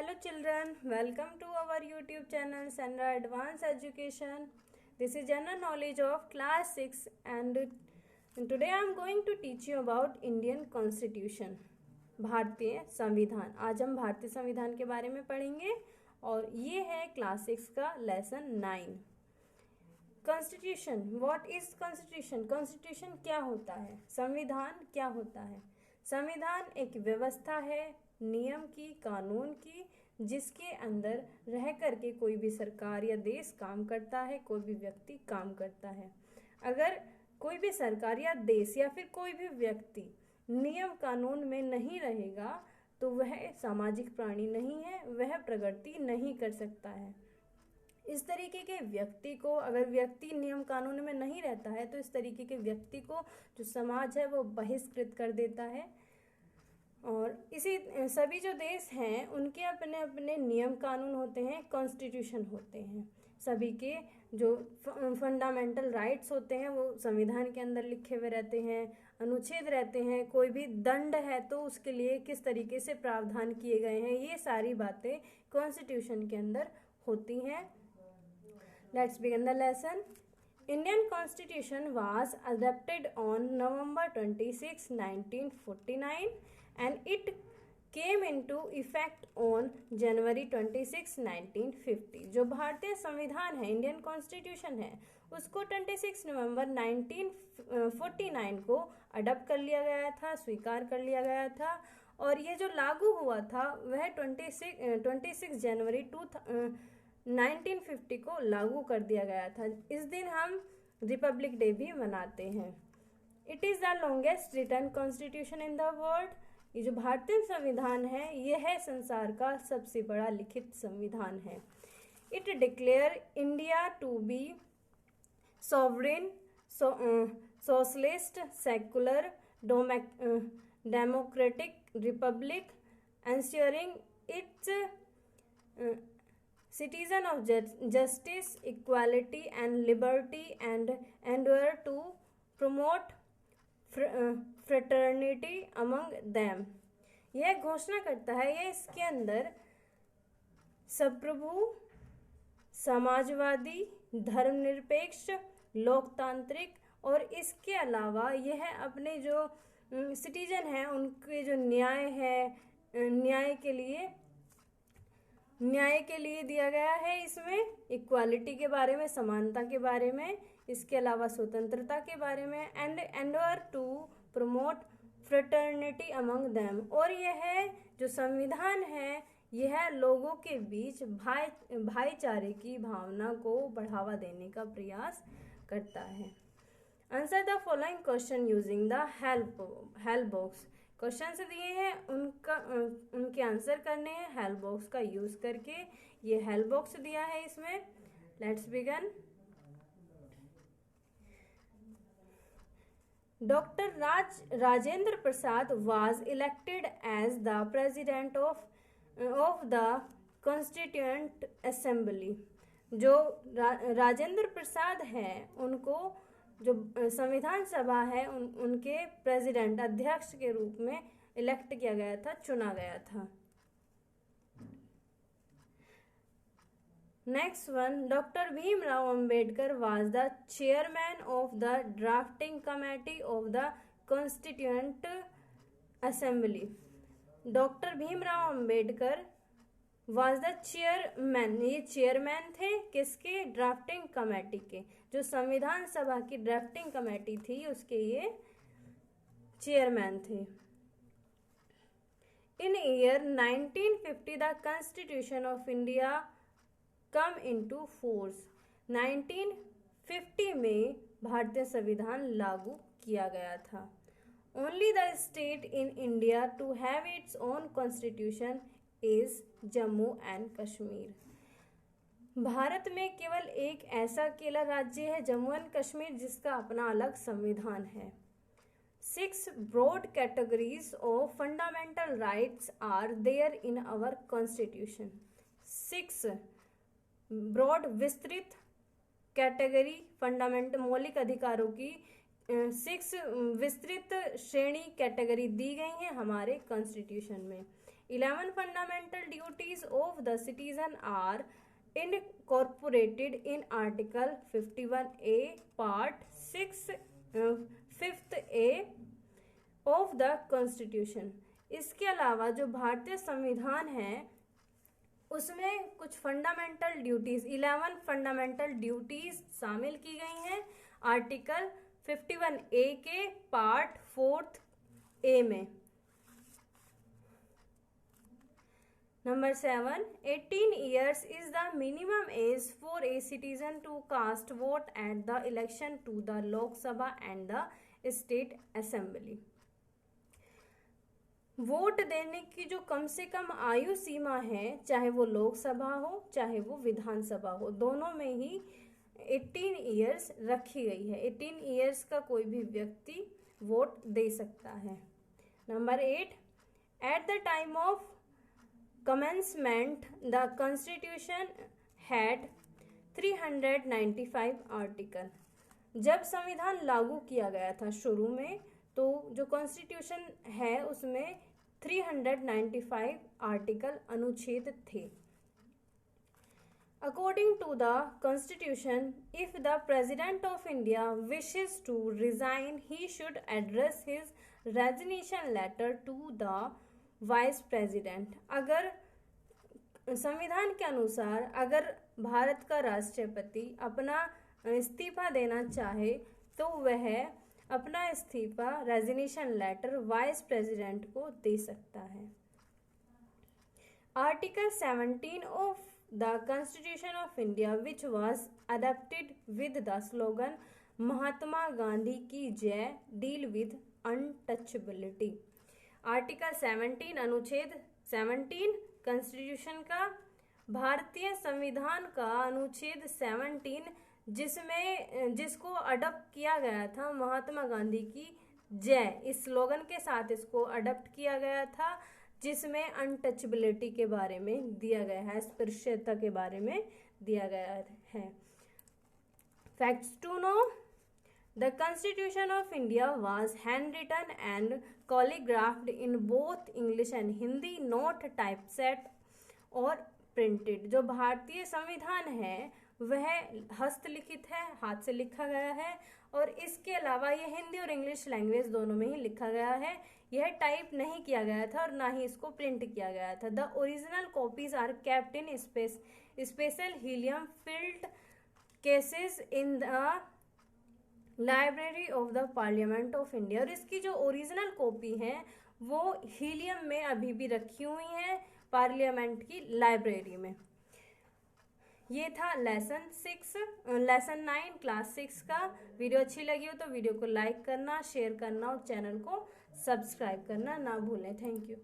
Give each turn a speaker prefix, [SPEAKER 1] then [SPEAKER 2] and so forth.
[SPEAKER 1] Hello children, welcome to our YouTube channel Sandra Advanced Education. This is general knowledge of class 6 and today I am going to teach you about Indian Constitution. भारतीय संविधान। आज हम भारतीय संविधान के बारे में पढ़ेंगे और ये है क्लास 6 का lesson 9। Constitution, what is constitution? Constitution क्या होता है? संविधान क्या होता है? संविधान एक व्यवस्था है नियम की, कानून की, जिसके अंदर रह करके कोई भी सरकार या देश काम करता है, कोई भी व्यक्ति काम करता है। अगर कोई भी सरकार या देश या फिर कोई भी व्यक्ति नियम कानून में नहीं रहेगा तो वह सामाजिक प्राणी नहीं है, वह प्रगति नहीं कर सकता है। इस तरीके के व्यक्ति को, अगर व्यक्ति नियम कानून में नहीं रहता है तो इस तरीके के व्यक्ति को जो समाज है वो बहिष्कृत कर देता है। और इसी सभी जो देश हैं उनके अपने अपने नियम कानून होते हैं, कॉन्स्टिट्यूशन होते हैं। सभी के जो फंडामेंटल राइट्स होते हैं वो संविधान के अंदर लिखे हुए रहते हैं, अनुच्छेद रहते हैं। कोई भी दंड है तो उसके लिए किस तरीके से प्रावधान किए गए हैं, ये सारी बातें कॉन्स्टिट्यूशन के अंदर होती हैं। Let's begin the lesson. Indian Constitution was adopted on November 26, 1949 and it came into effect on January 26, 1950। जो भारतीय संविधान है, इंडियन कॉन्स्टिट्यूशन है, उसको 26 नवंबर 1949 को अडॉप्ट कर लिया गया था, स्वीकार कर लिया गया था। और ये जो लागू हुआ था वह 26 जनवरी 1950 को लागू कर दिया गया था। इस दिन हम रिपब्लिक डे भी मनाते हैं। It is the longest written constitution in the world. ये जो भारतीय संविधान है यह है संसार का सबसे बड़ा लिखित संविधान है। It declare India to be sovereign, socialist, secular, democratic republic, ensuring its citizen of justice, equality and liberty and endeavor to promote fraternity among them। यह घोषणा करता है, यह इसके अंदर संप्रभु, समाजवादी, धर्मनिरपेक्ष, लोकतांत्रिक और इसके अलावा यह अपने जो सिटीजन हैं उनके जो न्याय है, न्याय के लिए दिया गया है। इसमें इक्वालिटी के बारे में, समानता के बारे में, इसके अलावा स्वतंत्रता के बारे में, and endeavour to promote fraternity among them. और यह जो संविधान है यह लोगों के बीच भाईचारे की भावना को बढ़ावा देने का प्रयास करता है। Answer the following question using the help box. Question से दिए हैं, उनके आंसर करने हैं हेल्प बॉक्स का यूज करके। ये हेल्प बॉक्स दिया है इसमें। Let's begin. Doctor Rajendra Prasad was elected as the president of the constituent assembly. जो राजेंद्र प्रसाद हैं उनको जो संविधान सभा है उनके प्रेसिडेंट, अध्यक्ष के रूप में इलेक्ट किया गया था, चुना गया था। Next one, doctor Bhimrao Ambedkar was the chairman of the drafting committee of the constituent assembly. Doctor Bhimrao Ambedkar was the chairman, ये चेयरमैन थे किसके? ड्राफ्टिंग कमेटी के। जो संविधान सभा की ड्राफ्टिंग कमेटी थी उसके ये चेयरमैन थे। In year 1950 the constitution of India come into force. 1950 में भारतीय संविधान लागू किया गया था। Only the state in India to have its own constitution is Jammu and Kashmir. भारत में केवल एक ऐसा अकेला राज्य है, जम्मू एंड कश्मीर, जिसका अपना अलग संविधान है। 6 broad categories of fundamental rights are there in our constitution. 6 broad, विस्तृत कैटेगरी, फंडामेंटल मौलिक अधिकारों की 6 विस्तृत श्रेणी कैटेगरी दी गई हैं हमारे कॉन्स्टिट्यूशन में। 11 fundamental duties of the citizen are incorporated in Article 51A Part 6 5th A of the Constitution। इसके अलावा जो भारतीय संविधान है उसमें कुछ फंडामेंटल ड्यूटीज 11 फंडामेंटल ड्यूटीज शामिल की गई हैं आर्टिकल 51A के पार्ट 4th A में। Number 7, 18 years is the minimum age for a citizen to cast vote at the election to the Lok Sabha and the State Assembly। Vote देने की जो कम से कम आयु सीमा है, चाहे वो लोकसभा हो चाहे वो विधानसभा हो, दोनों में ही 18 ईयर्स रखी गई है। 18 ईयर्स का कोई भी व्यक्ति वोट दे सकता है। Number 8, at the time of commencement the constitution had 395 article. जब संविधान लागू किया गया था शुरू में, तो जो कॉन्स्टिट्यूशन है उसमें 395 आर्टिकल अनुच्छेद थे। According to the constitution, if the president of India wishes to resign, he should address his resignation letter to the vice president. अगर संविधान के अनुसार अगर भारत का राष्ट्रपति अपना इस्तीफा देना चाहे तो वह अपना इस्तीफा रेजिग्नेशन लेटर वाइस प्रेसिडेंट को दे सकता है। Article 17 of the constitution of India which was adopted with the slogan Mahatma Gandhi की जय डील विद अनटचेबिलिटी। आर्टिकल 17 अनुच्छेद 17 कॉन्स्टिट्यूशन का, भारतीय संविधान का अनुच्छेद 17 जिसको अडॉप्ट किया गया था महात्मा गांधी की जय, इस स्लोगन के साथ इसको अडॉप्ट किया गया था, जिसमें अनटचेबिलिटी के बारे में दिया गया है, स्पर्शता के बारे में दिया गया है। Facts to know, the Constitution of India was handwritten and calligraphed in both English and Hindi, not typeset और printed। जो भारतीय संविधान है वह हस्तलिखित है, हाथ से लिखा गया है, और इसके अलावा यह हिंदी और इंग्लिश लैंग्वेज दोनों में ही लिखा गया है। यह टाइप नहीं किया गया था और ना ही इसको प्रिंट किया गया था। The original copies are kept in special helium filled cases in the library of the parliament of India. और इसकी जो ओरिजिनल कॉपी है वो हीलियम में अभी भी रखी हुई है पार्लियामेंट की लाइब्रेरी में। ये था लेसन 9 क्लास 6 का। वीडियो अच्छी लगी हो तो वीडियो को लाइक करना, शेयर करना और चैनल को सब्सक्राइब करना ना भूलें। Thank you.